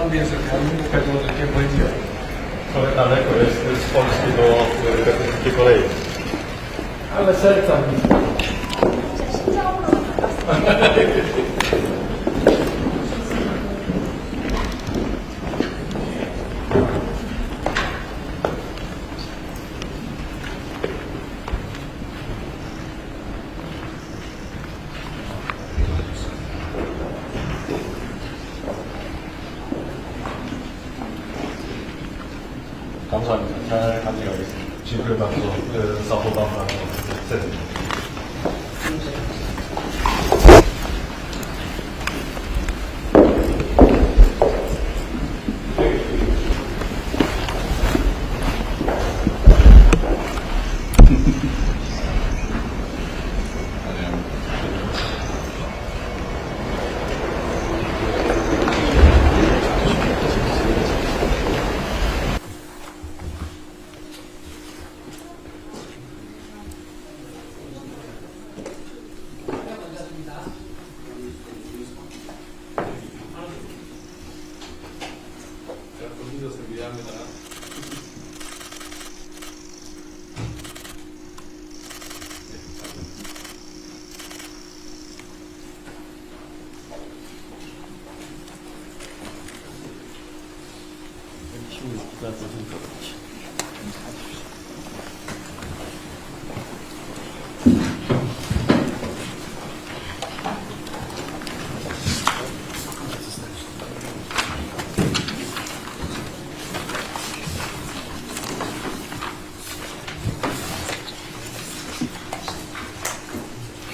Holandii z Republiką takie będzie. Ale daleko jest z Polski do Republiki Korei. Ale serca mi. 감사합니다. 잘 가져가겠습니다. 지금 방송 사보방 방송 셋.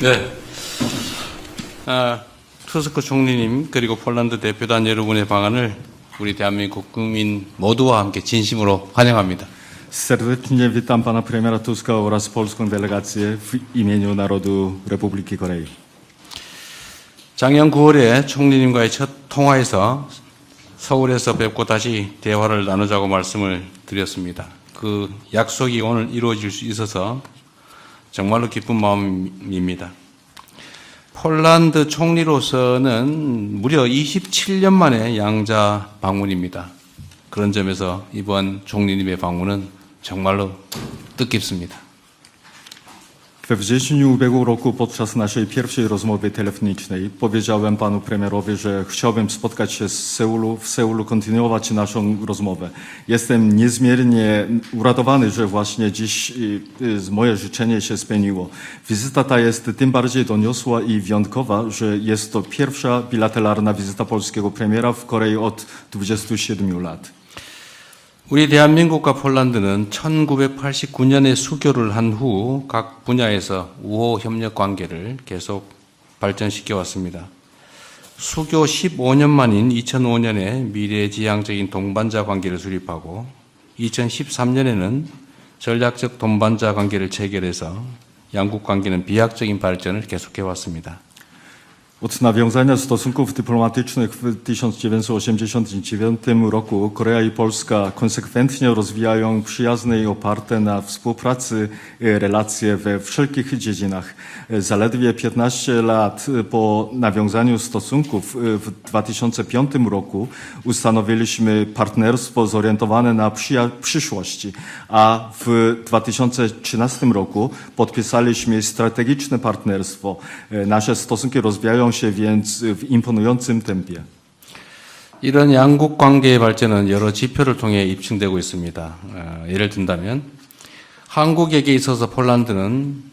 네. 투스크 총리님 그리고 폴란드 대표단 여러분의 방안을 우리 대한민국 국민 모두와 함께 진심으로 환영합니다. Serdecznie witam pana premiera Tuska oraz polską delegację w imieniu narodu Republiki Korei. 작년 9월에 총리님과의 첫 통화에서 서울에서 뵙고 다시 대화를 나누자고 말씀을 드렸습니다. 그 약속이 오늘 이루어질 수 있어서 정말로 기쁜 마음입니다. 폴란드 총리로서는 무려 27년 만에 양자 방문입니다. 그런 점에서 이번 총리님의 방문은 정말로 뜻깊습니다. We wrześniu ubiegłego roku podczas naszej pierwszej rozmowy telefonicznej powiedziałem panu premierowi, że chciałbym spotkać się w Seulu, kontynuować naszą rozmowę. Jestem niezmiernie uradowany, że właśnie dziś moje życzenie się spełniło. Wizyta ta jest tym bardziej doniosła i wyjątkowa, że jest to pierwsza bilateralna wizyta polskiego premiera w Korei od 27 lat. 우리 대한민국과 폴란드는 1989년에 수교를 한 후 각 분야에서 우호 협력 관계를 계속 발전시켜 왔습니다. 수교 15년 만인 2005년에 미래지향적인 동반자 관계를 수립하고 2013년에는 전략적 동반자 관계를 체결해서 양국 관계는 비약적인 발전을 계속해 왔습니다. Od nawiązania stosunków dyplomatycznych w 1989 roku Korea i Polska konsekwentnie rozwijają przyjazne i oparte na współpracy relacje we wszelkich dziedzinach. Zaledwie 15 lat po nawiązaniu stosunków w 2005 roku ustanowiliśmy partnerstwo zorientowane na przyszłość, a w 2013 roku podpisaliśmy strategiczne partnerstwo. Nasze stosunki rozwijają się więc w imponującym tempie. 이런 양국 관계의 발전은 여러 지표를 통해 입증되고 있습니다. 예를 든다면 한국에게 있어서 폴란드는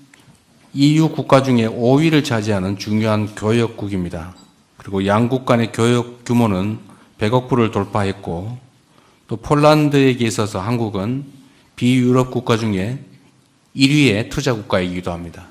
EU 국가 중에 5위를 차지하는 중요한 교역국입니다. 그리고 양국 간의 교역 규모는 100억 불을 돌파했고 또 폴란드에게 있어서 한국은 비유럽 국가 중에 1위의 투자 국가이기도 합니다.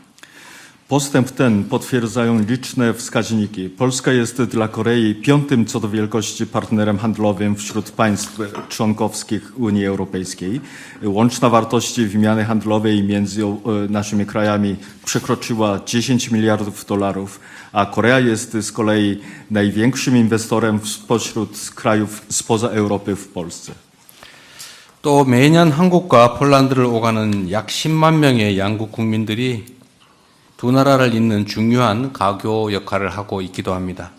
Postęp ten potwierdzają liczne wskaźniki. Polska jest dla Korei piątym co do wielkości partnerem handlowym wśród państw członkowskich Unii Europejskiej. Łączna wartość wymiany handlowej między naszymi krajami przekroczyła 10 miliardów dolarów, a Korea jest z kolei największym inwestorem spośród krajów spoza Europy w Polsce. 또 매년 한국과 폴란드를 오가는 약 10만 명의 양국 국민들이 두 나라를 잇는 중요한 가교 역할을 하고 있기도 합니다.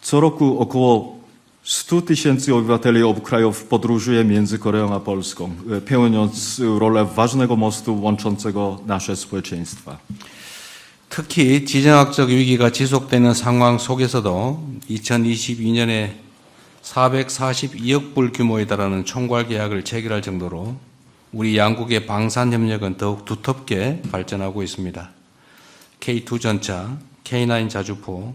Co roku około 100 tysięcy obywateli obu krajów podróżuje między Koreą a Polską, pełniąc rolę ważnego mostu łączącego nasze społeczeństwa. 특히 지정학적 위기가 지속되는 상황 속에서도 2022년에 442억 불 규모에 달하는 총괄 계약을 체결할 정도로 우리 양국의 방산 협력은 더욱 두텁게 발전하고 있습니다. K2 전차, K9 자주포,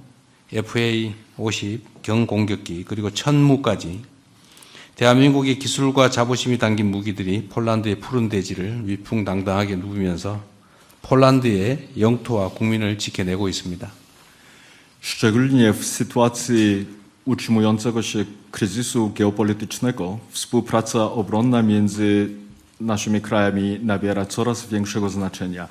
FA-50 경공격기 그리고 천무까지 대한민국의 기술과 자부심이 담긴 무기들이 폴란드의 푸른 대지를 위풍당당하게 누비면서 폴란드의 영토와 국민을 지켜내고 있습니다. Szczególnie w sytuacji utrzymującego się kryzysu geopolitycznego współpraca obronna między naszymi krajami nabiera coraz większego znaczenia.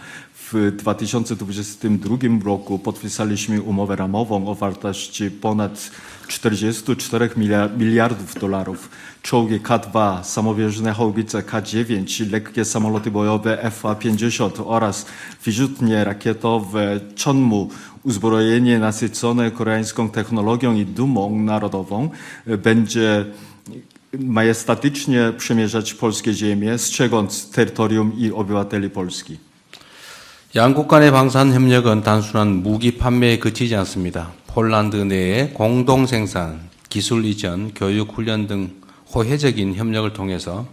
W 2022 roku podpisaliśmy umowę ramową o wartości ponad 44 miliardów dolarów. Czołgi K2, samowieżne haubice K9, lekkie samoloty bojowe FA-50 oraz wyrzutnie rakietowe Chonmu, uzbrojenie nasycone koreańską technologią i dumą narodową będzie majestatycznie przemierzać polskie ziemie, strzegąc terytorium i obywateli Polski. 양국 간의 방산 협력은 단순한 무기 판매에 그치지 않습니다. 폴란드 내에 공동 생산, 기술 이전, 교육 훈련 등 호혜적인 협력을 통해서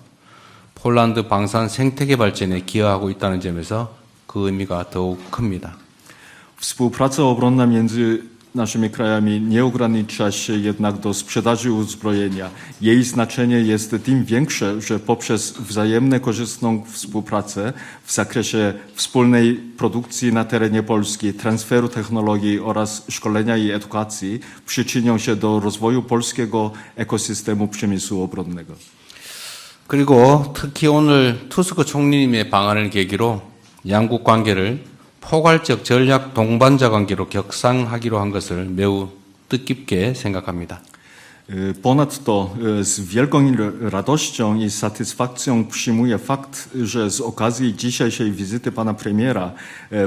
폴란드 방산 생태계 발전에 기여하고 있다는 점에서 그 의미가 더욱 큽니다. Współpraca obronna między naszymi krajami nie ogranicza się jednak do sprzedaży uzbrojenia. Jej znaczenie jest tym większe, że poprzez wzajemnie korzystną współpracę w zakresie wspólnej produkcji na terenie Polski, transferu technologii oraz szkolenia i edukacji przyczynią się do rozwoju polskiego ekosystemu przemysłu obronnego. 그리고 특히 오늘 투스크 총리님의 방안을 계기로 양국 관계를 포괄적 전략 동반자 관계로 격상하기로 한 것을 매우 뜻깊게 생각합니다. Ponadto z wielką radością i satysfakcją przyjmuję fakt, że z okazji dzisiejszej wizyty pana premiera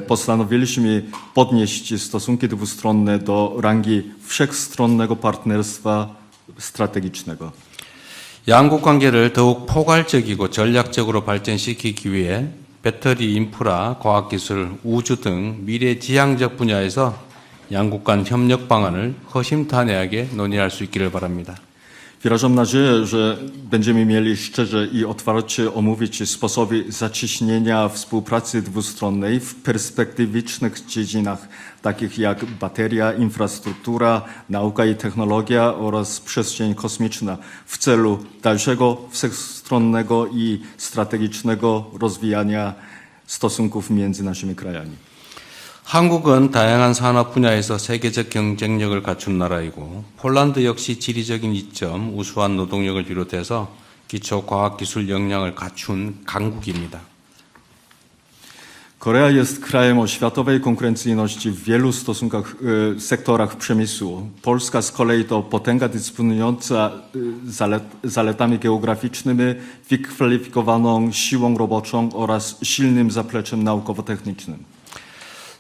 postanowiliśmy podnieść stosunki dwustronne do rangi wszechstronnego partnerstwa strategicznego. 양국 관계를 더욱 포괄적이고 전략적으로 발전시키기 위해 배터리 인프라, 과학기술, 우주 등 미래지향적 분야에서 양국 간 협력 방안을 허심탄회하게 논의할 수 있기를 바랍니다. Wyrażam nadzieję, że będziemy mieli szczerze i otwarcie omówić sposoby zacieśnienia współpracy dwustronnej w perspektywicznych dziedzinach, takich jak bateria, infrastruktura, nauka i technologia oraz przestrzeń kosmiczna w celu dalszego wszechstronnego i strategicznego rozwijania stosunków między naszymi krajami. 한국은 다양한 산업 분야에서 세계적 경쟁력을 갖춘 나라이고 폴란드 역시 지리적인 이점, 우수한 노동력을 비롯해서 기초 과학기술 역량을 갖춘 강국입니다. Korea jest krajem o światowej konkurencyjności w wielu sektorach przemysłu. Polska z kolei to potęga dysponująca zaletami geograficznymi, wykwalifikowaną siłą roboczą oraz silnym zapleczem naukowo-technicznym.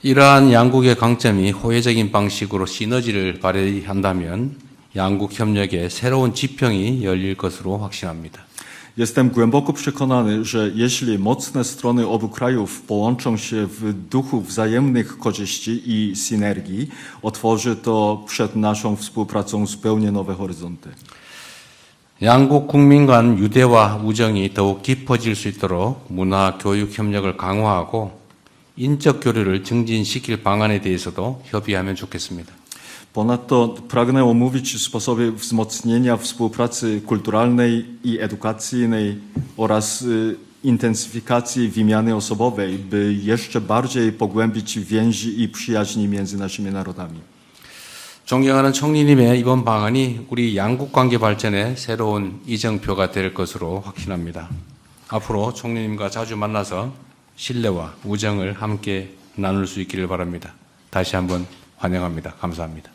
이러한 양국의 강점이 호혜적인 방식으로 시너지를 발휘한다면 양국 협력의 새로운 지평이 열릴 것으로 확신합니다. Jestem głęboko przekonany, że jeśli mocne strony obu krajów połączą się w duchu wzajemnych korzyści i synergii, otworzy to przed naszą współpracą zupełnie nowe horyzonty. 양국 국민 간 유대와 우정이 더욱 깊어질 수 있도록 문화, 교육 협력을 강화하고 인적 교류를 증진시킬 방안에 대해서도 협의하면 좋겠습니다. Ponadto pragnę omówić sposoby wzmocnienia współpracy kulturalnej i edukacyjnej oraz intensyfikacji wymiany osobowej, by jeszcze bardziej pogłębić więzi i przyjaźni między naszymi narodami. 존경하는 총리님의 이번 방안이 우리 양국 관계 발전의 새로운 이정표가 될 것으로 확신합니다. 앞으로 총리님과 자주 만나서 신뢰와 우정을 함께 나눌 수 있기를 바랍니다. 다시 한번 환영합니다. 감사합니다.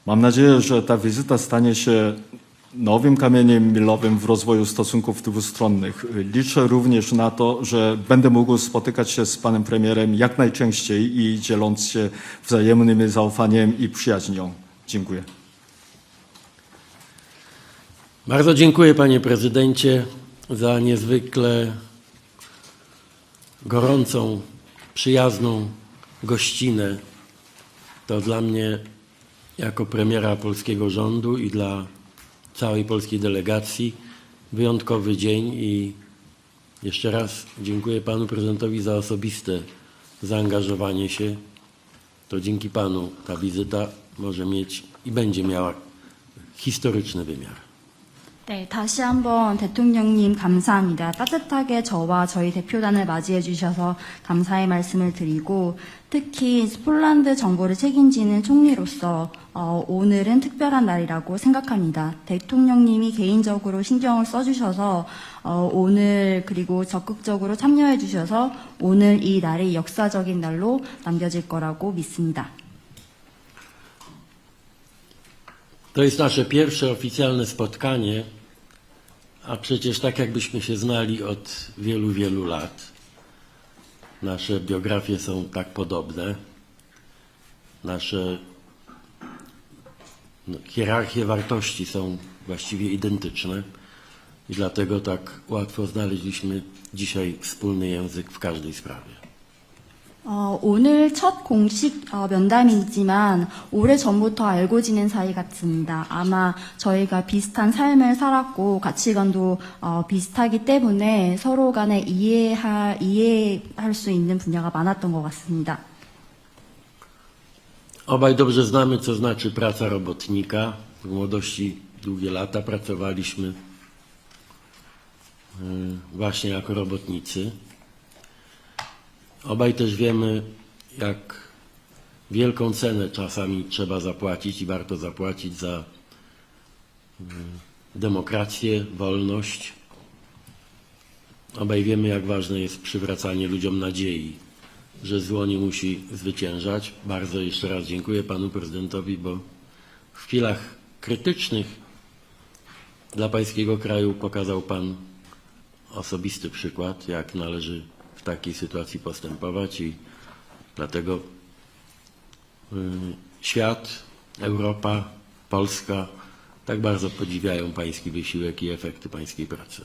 Mam nadzieję, że ta wizyta stanie się nowym kamieniem milowym w rozwoju stosunków dwustronnych. Liczę również na to, że będę mógł spotykać się z panem premierem jak najczęściej i dzieląc się wzajemnym zaufaniem i przyjaźnią. Dziękuję. Bardzo dziękuję, panie prezydencie, za niezwykle gorącą, przyjazną gościnę. To dla mnie, jako premiera polskiego rządu i dla całej polskiej delegacji, wyjątkowy dzień i jeszcze raz dziękuję panu prezydentowi za osobiste zaangażowanie się. To dzięki panu ta wizyta może mieć i będzie miała historyczny wymiar. 네, 다시 한번 대통령님 감사합니다. 따뜻하게 저와 저희 대표단을 맞이해 주셔서 감사의 말씀을 드리고 특히 폴란드 정보를 책임지는 총리로서 오늘은 특별한 날이라고 생각합니다. 대통령님이 개인적으로 신경을 써주셔서 오늘 그리고 적극적으로 참여해 주셔서 오늘 이 날이 역사적인 날로 남겨질 거라고 믿습니다. To jest nasze pierwsze oficjalne spotkanie, a przecież tak jakbyśmy się znali od wielu, wielu lat. Nasze biografie są tak podobne. Nasze hierarchie wartości są właściwie identyczne i dlatego tak łatwo znaleźliśmy dzisiaj wspólny język w każdej sprawie. 오늘 첫 공식 면담이지만 오래전부터 알고 지낸 사이 같습니다. 아마 저희가 비슷한 삶을 살았고 가치관도 비슷하기 때문에 서로 간에 이해할 수 있는 분야가 많았던 것 같습니다. Obaj dobrze znamy, co znaczy praca robotnika. W młodości długie lata pracowaliśmy właśnie jako robotnicy. Obaj też wiemy, jak wielką cenę czasami trzeba zapłacić i warto zapłacić za demokrację, wolność. Obaj wiemy, jak ważne jest przywracanie ludziom nadziei, że zło nie musi zwyciężać. Bardzo jeszcze raz dziękuję panu prezydentowi, bo w chwilach krytycznych dla pańskiego kraju pokazał pan osobisty przykład, jak należy w takiej sytuacji postępować i dlatego świat, Europa, Polska tak bardzo podziwiają pański wysiłek i efekty pańskiej pracy.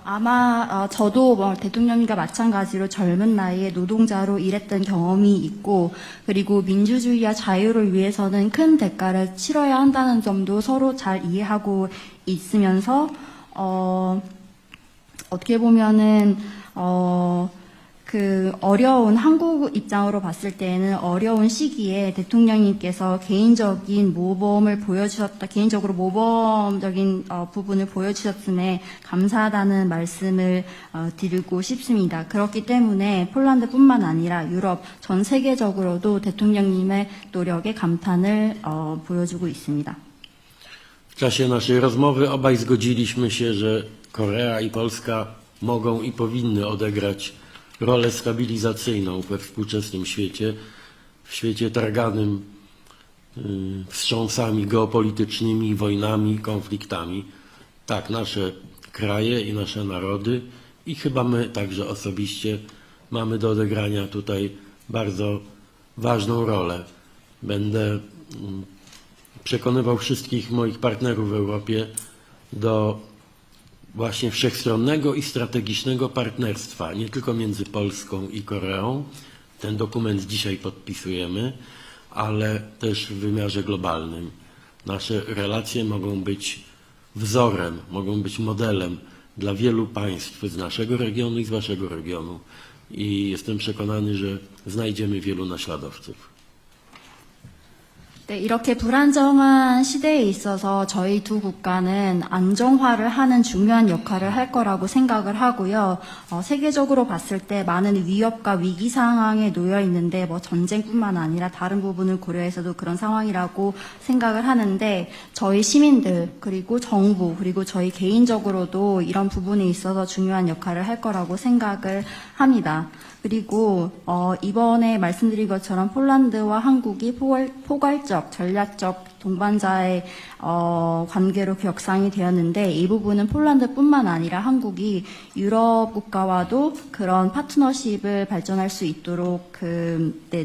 아마 저도 대통령님과 마찬가지로 젊은 나이에 노동자로 일했던 경험이 있고 그리고 민주주의와 자유를 위해서는 큰 대가를 치러야 한다는 점도 서로 잘 이해하고 있으면서 어떻게 보면은 그 어려운 한국 입장으로 봤을 때는 어려운 시기에 대통령님께서 개인적인 모범을 보여주셨다, 개인적으로 모범적인 부분을 보여주셨음에 감사하다는 말씀을 드리고 싶습니다. 그렇기 때문에 폴란드뿐만 아니라 유럽 전 세계적으로도 대통령님의 노력에 감탄을 보여주고 있습니다. W czasie naszej rozmowy obaj zgodziliśmy się, że Korea i Polska mogą i powinny odegrać rolę stabilizacyjną we współczesnym świecie, w świecie targanym wstrząsami geopolitycznymi, wojnami, konfliktami. Tak, nasze kraje i nasze narody i chyba my także osobiście mamy do odegrania tutaj bardzo ważną rolę. Będę przekonywał wszystkich moich partnerów w Europie do właśnie wszechstronnego i strategicznego partnerstwa, nie tylko między Polską i Koreą. Ten dokument dzisiaj podpisujemy, ale też w wymiarze globalnym. Nasze relacje mogą być wzorem, mogą być modelem dla wielu państw z naszego regionu i z waszego regionu. I jestem przekonany, że znajdziemy wielu naśladowców. 네, 이렇게 불안정한 시대에 있어서 저희 두 국가는 안정화를 하는 중요한 역할을 할 거라고 생각을 하고요. 세계적으로 봤을 때 많은 위협과 위기 상황에 놓여 있는데 전쟁뿐만 아니라 다른 부분을 고려해서도 그런 상황이라고 생각을 하는데 저희 시민들 그리고 정부 그리고 저희 개인적으로도 이런 부분에 있어서 중요한 역할을 할 거라고 생각을 합니다. 그리고 이번에 말씀드린 것처럼 폴란드와 한국이 포괄적 전략적 동반자의 관계로 격상이 되었는데 이 부분은 폴란드뿐만 아니라 한국이 유럽 국가와도 그런 파트너십을 발전할 수 있도록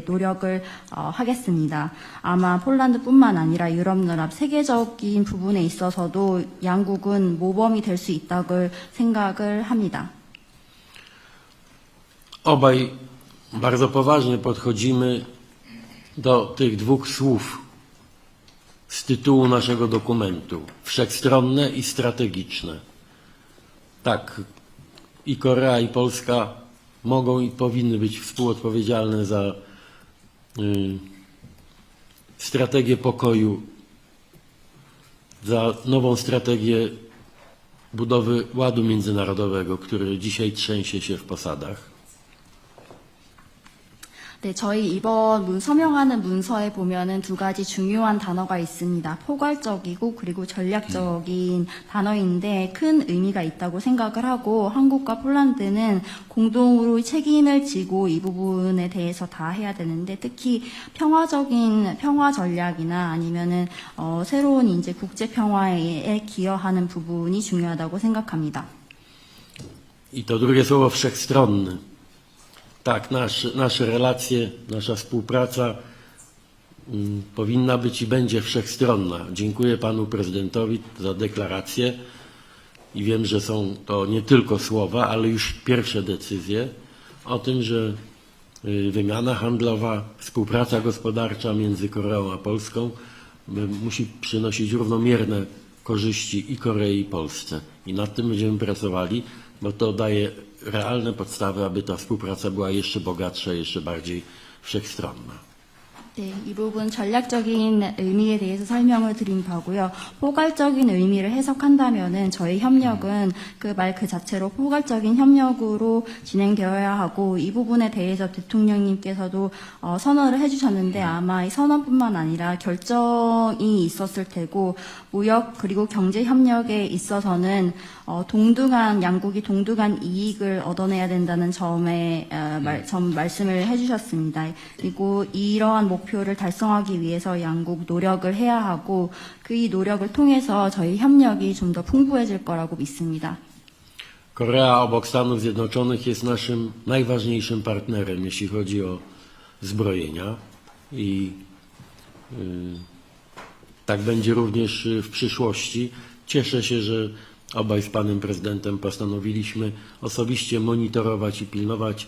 노력을 하겠습니다. 아마 폴란드뿐만 아니라 유럽연합 세계적인 부분에 있어서도 양국은 모범이 될 수 있다고 생각을 합니다. Obaj bardzo poważnie podchodzimy do tych dwóch słów z tytułu naszego dokumentu. Wszechstronne i strategiczne. Tak, i Korea, i Polska mogą i powinny być współodpowiedzialne za strategię pokoju, za nową strategię budowy ładu międzynarodowego, który dzisiaj trzęsie się w posadach. 네, 저희 이번 서명하는 문서에 보면은 두 가지 중요한 단어가 있습니다. 포괄적이고 그리고 전략적인 단어인데 큰 의미가 있다고 생각을 하고 한국과 폴란드는 공동으로 책임을 지고 이 부분에 대해서 다 해야 되는데 특히 평화 전략이나 아니면은 새로운 이제 국제 평화에 기여하는 부분이 중요하다고 생각합니다. I to drugie słowo wszechstronny. Tak, nasze relacje, nasza współpraca powinna być i będzie wszechstronna. Dziękuję panu prezydentowi za deklarację i wiem, że są to nie tylko słowa, ale już pierwsze decyzje o tym, że wymiana handlowa, współpraca gospodarcza między Koreą a Polską musi przynosić równomierne korzyści i Korei, i Polsce. I nad tym będziemy pracowali, bo to daje realne podstawy, aby ta współpraca była jeszcze bogatsza, jeszcze bardziej wszechstronna. 네, 이 부분 전략적인 의미에 대해서 설명을 드린 바고요. 포괄적인 의미를 해석한다면은 저희 협력은 그 말 그 자체로 포괄적인 협력으로 진행되어야 하고 이 부분에 대해서 대통령님께서도 선언을 해주셨는데 아마 이 선언뿐만 아니라 결정이 있었을 테고 무역 그리고 경제 협력에 있어서는 양국이 동등한 이익을 얻어내야 된다는 점에 말씀을 해주셨습니다. 그리고 이러한 목표를 달성하기 위해서 양국 노력을 해야 하고 이 노력을 통해서 저희 협력이 좀 더 풍부해질 거라고 믿습니다. Korea obok Stanów Zjednoczonych jest naszym najważniejszym partnerem, jeśli chodzi o zbrojenia i tak będzie również w przyszłości. Cieszę się, że obaj z panem prezydentem postanowiliśmy osobiście monitorować i pilnować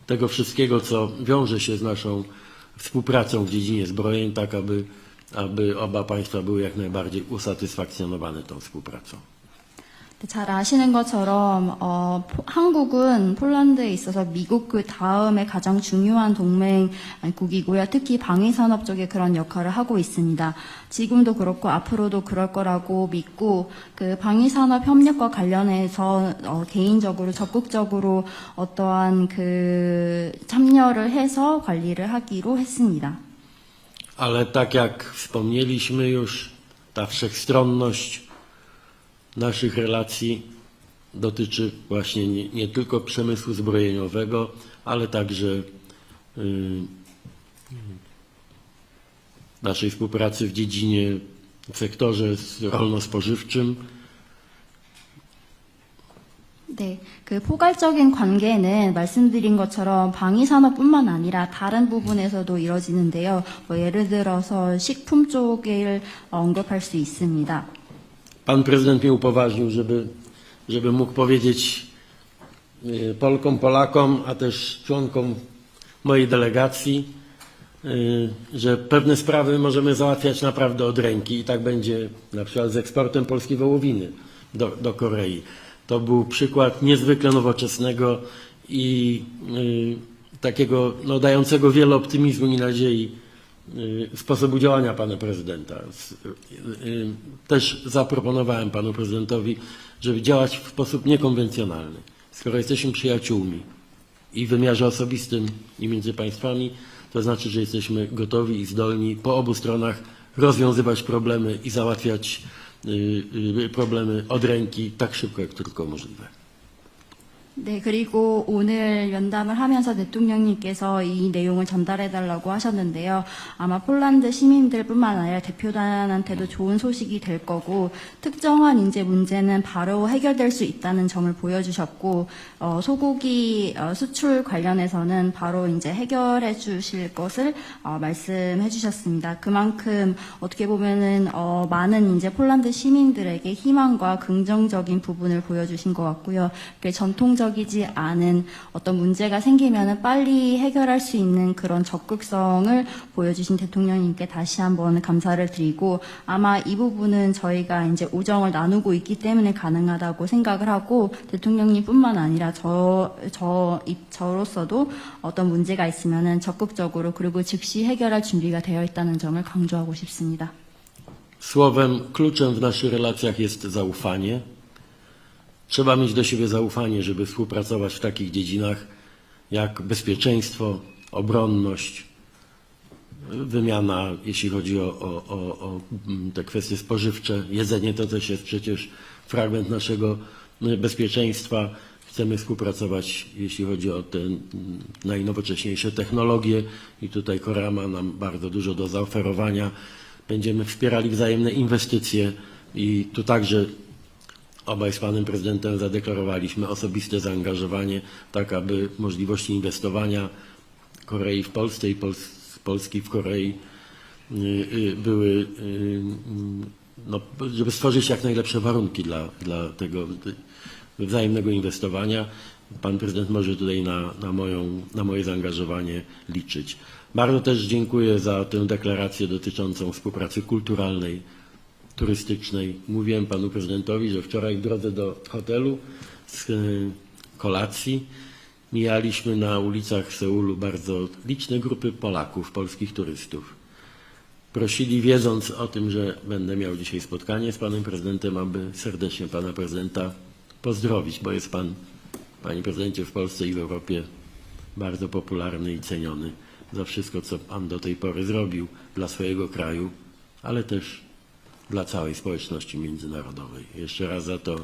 tego wszystkiego, co wiąże się z naszą współpracą w dziedzinie zbrojeń, tak aby oba państwa były jak najbardziej usatysfakcjonowane tą współpracą. 잘 아시는 것처럼 한국은 폴란드에 있어서 미국 그 다음에 가장 중요한 동맹국이고요. 특히 방위산업 쪽에 그런 역할을 하고 있습니다. 지금도 그렇고 앞으로도 그럴 거라고 믿고 그 방위산업 협력과 관련해서 개인적으로 적극적으로 어떠한 그 참여를 해서 관리를 하기로 했습니다. Ale tak jak wspomnieliśmy już, ta wszechstronność naszych relacji dotyczy właśnie nie tylko przemysłu zbrojeniowego, ale także naszej współpracy w dziedzinie, w sektorze rolno-spożywczym. 네, 그 포괄적인 관계는 말씀드린 것처럼 방위산업뿐만 아니라 다른 부분에서도 이루어지는데요. 예를 들어서 식품 쪽을 언급할 수 있습니다. Pan prezydent mnie upoważnił, żeby mógł powiedzieć Polkom, Polakom, a też członkom mojej delegacji, że pewne sprawy możemy załatwiać naprawdę od ręki i tak będzie na przykład z eksportem polskiej wołowiny do Korei. To był przykład niezwykle nowoczesnego i takiego dającego wiele optymizmu i nadziei sposobu działania pana prezydenta. Też zaproponowałem panu prezydentowi, żeby działać w sposób niekonwencjonalny. Skoro jesteśmy przyjaciółmi i w wymiarze osobistym i między państwami, to znaczy, że jesteśmy gotowi i zdolni po obu stronach rozwiązywać problemy i załatwiać problemy od ręki tak szybko, jak tylko możliwe. 네, 그리고 오늘 면담을 하면서 대통령님께서 이 내용을 전달해달라고 하셨는데요. 아마 폴란드 시민들뿐만 아니라 대표단한테도 좋은 소식이 될 거고, 특정한 인재 문제는 바로 해결될 수 있다는 점을 보여주셨고, 소고기 수출 관련해서는 바로 이제 해결해 주실 것을 말씀해 주셨습니다. 그만큼 어떻게 보면은 많은 이제 폴란드 시민들에게 희망과 긍정적인 부분을 보여주신 것 같고요. 전통적이지 않은 어떤 문제가 생기면은 빨리 해결할 수 있는 그런 적극성을 보여주신 대통령님께 다시 한번 감사를 드리고, 아마 이 부분은 저희가 이제 우정을 나누고 있기 때문에 가능하다고 생각을 하고, 대통령님뿐만 아니라 저로서도 어떤 문제가 있으면은 적극적으로 그리고 즉시 해결할 준비가 되어 있다는 점을 강조하고 싶습니다. Słowem kluczem w naszych relacjach jest zaufanie. Trzeba mieć do siebie zaufanie, żeby współpracować w takich dziedzinach jak bezpieczeństwo, obronność, wymiana, jeśli chodzi o te kwestie spożywcze. Jedzenie to też jest przecież fragment naszego bezpieczeństwa. Chcemy współpracować, jeśli chodzi o te najnowocześniejsze technologie i tutaj Korea ma nam bardzo dużo do zaoferowania. Będziemy wspierali wzajemne inwestycje i tu także obaj z panem prezydentem zadeklarowaliśmy osobiste zaangażowanie, tak aby możliwości inwestowania Korei w Polsce i Polski w Korei były, no, żeby stworzyć jak najlepsze warunki dla tego wzajemnego inwestowania. Pan prezydent może tutaj na moje zaangażowanie liczyć. Bardzo też dziękuję za tę deklarację dotyczącą współpracy kulturalnej, turystycznej. Mówiłem panu prezydentowi, że wczoraj w drodze do hotelu z kolacji mijaliśmy na ulicach Seulu bardzo liczne grupy Polaków, polskich turystów. Prosili, wiedząc o tym, że będę miał dzisiaj spotkanie z panem prezydentem, aby serdecznie pana prezydenta pozdrowić, bo jest pan, panie prezydencie, w Polsce i w Europie bardzo popularny i ceniony za wszystko, co pan do tej pory zrobił dla swojego kraju, ale też dla całej społeczności międzynarodowej. Jeszcze raz za to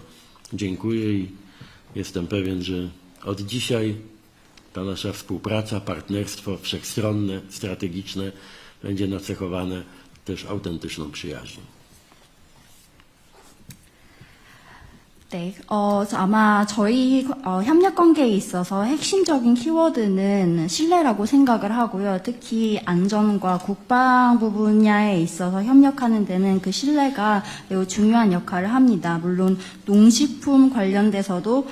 dziękuję i jestem pewien, że od dzisiaj ta nasza współpraca, partnerstwo wszechstronne, strategiczne będzie nacechowane też autentyczną przyjaźnią. 네, 아마 저희 협력 관계에 있어서 핵심적인 키워드는 신뢰라고 생각을 하고요. 특히 안전과 국방부 분야에 있어서 협력하는 데는 그 신뢰가 매우 중요한 역할을 합니다. 물론 농식품 관련돼서도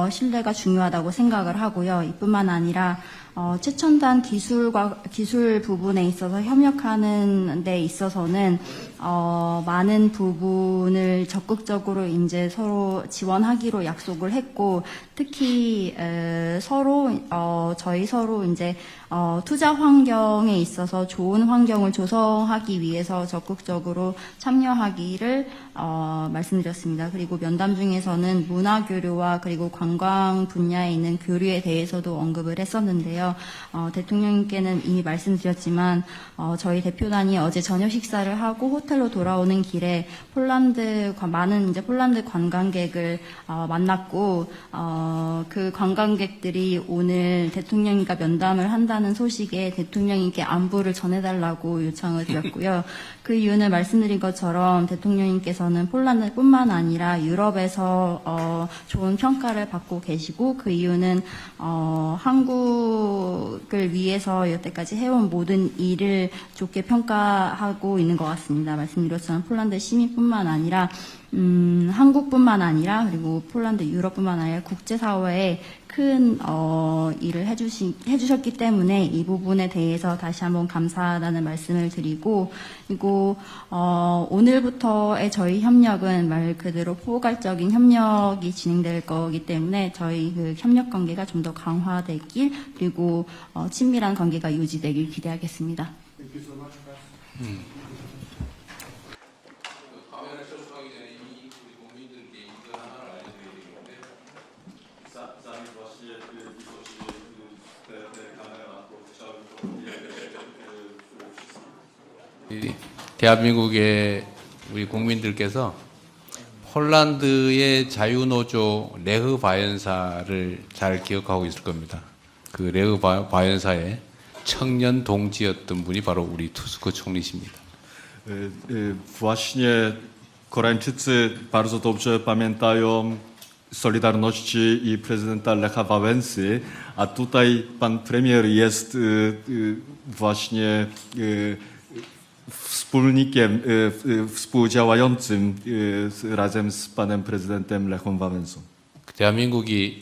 신뢰가 중요하다고 생각을 하고요. 이뿐만 아니라 최첨단 기술 부분에 있어서 협력하는 데 있어서는 많은 부분을 적극적으로 이제 서로 지원하기로 약속을 했고, 특히 저희 서로 이제 투자 환경에 있어서 좋은 환경을 조성하기 위해서 적극적으로 참여하기를 말씀드렸습니다. 그리고 면담 중에서는 문화 교류와 그리고 관광 분야에 있는 교류에 대해서도 언급을 했었는데요. 대통령님께는 이미 말씀드렸지만 저희 대표단이 어제 저녁 식사를 하고 호텔로 돌아오는 길에 많은 이제 폴란드 관광객을 만났고, 그 관광객들이 오늘 대통령님과 면담을 한다는 소식에 대통령님께 안부를 전해달라고 요청을 드렸고요. 그 이유는 말씀드린 것처럼 대통령님께서는 폴란드뿐만 아니라 유럽에서 좋은 평가를 받고 계시고, 그 이유는 한국을 위해서 여태까지 해온 모든 일을 좋게 평가하고 있는 것 같습니다. 말씀드렸지만 폴란드 시민뿐만 아니라 한국뿐만 아니라 그리고 폴란드, 유럽뿐만 아니라 국제사회에 큰 일을 해주셨기 때문에 이 부분에 대해서 다시 한번 감사하다는 말씀을 드리고, 그리고 오늘부터의 저희 협력은 말 그대로 포괄적인 협력이 진행될 거기 때문에 저희 그 협력 관계가 좀 더 강화되길, 그리고 친밀한 관계가 유지되길 기대하겠습니다. 대한민국의 우리 국민들께서 폴란드의 자유노조 레흐 바연사를 잘 기억하고 있을 겁니다. 그 레흐 바연사의 청년 동지였던 분이 바로 우리 투스크 총리십니다. Właśnie Koreańczycy bardzo dobrze pamiętają Solidarności i prezydenta Lecha Wałęsy, a tutaj pan premier jest właśnie wspólnikiem, współdziałającym razem z panem prezydentem Lechem Wałęsą. 대한민국이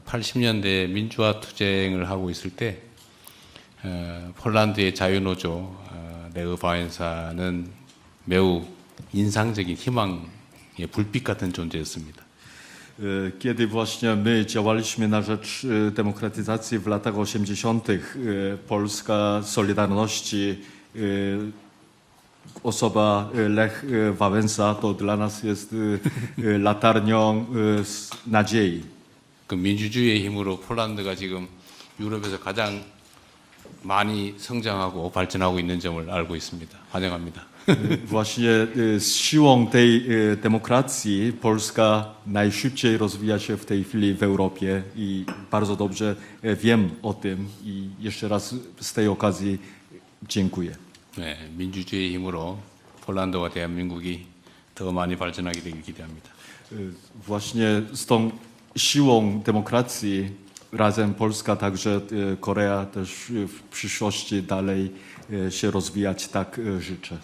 80년대 민주화 투쟁을 하고 있을 때 폴란드의 자유노조 레흐 바연사는 매우 인상적인 희망의 불빛 같은 존재였습니다. Kiedy właśnie my działaliśmy na rzecz demokratyzacji w latach 80., Polska Solidarności, osoba Lech Wałęsa to dla nas jest latarnią nadziei. 그 민주주의의 힘으로 폴란드가 지금 유럽에서 가장 많이 성장하고 발전하고 있는 점을 알고 있습니다. 환영합니다. Właśnie z siłą tej demokracji Polska najszybciej rozwija się w tej chwili w Europie i bardzo dobrze wiem o tym i jeszcze raz z tej okazji dziękuję. 네, 민주주의의 힘으로 폴란드와 대한민국이 더 많이 발전하게 되길 기대합니다. Właśnie z tą siłą demokracji razem Polska, także Korea też w przyszłości dalej się rozwijać, tak życzę.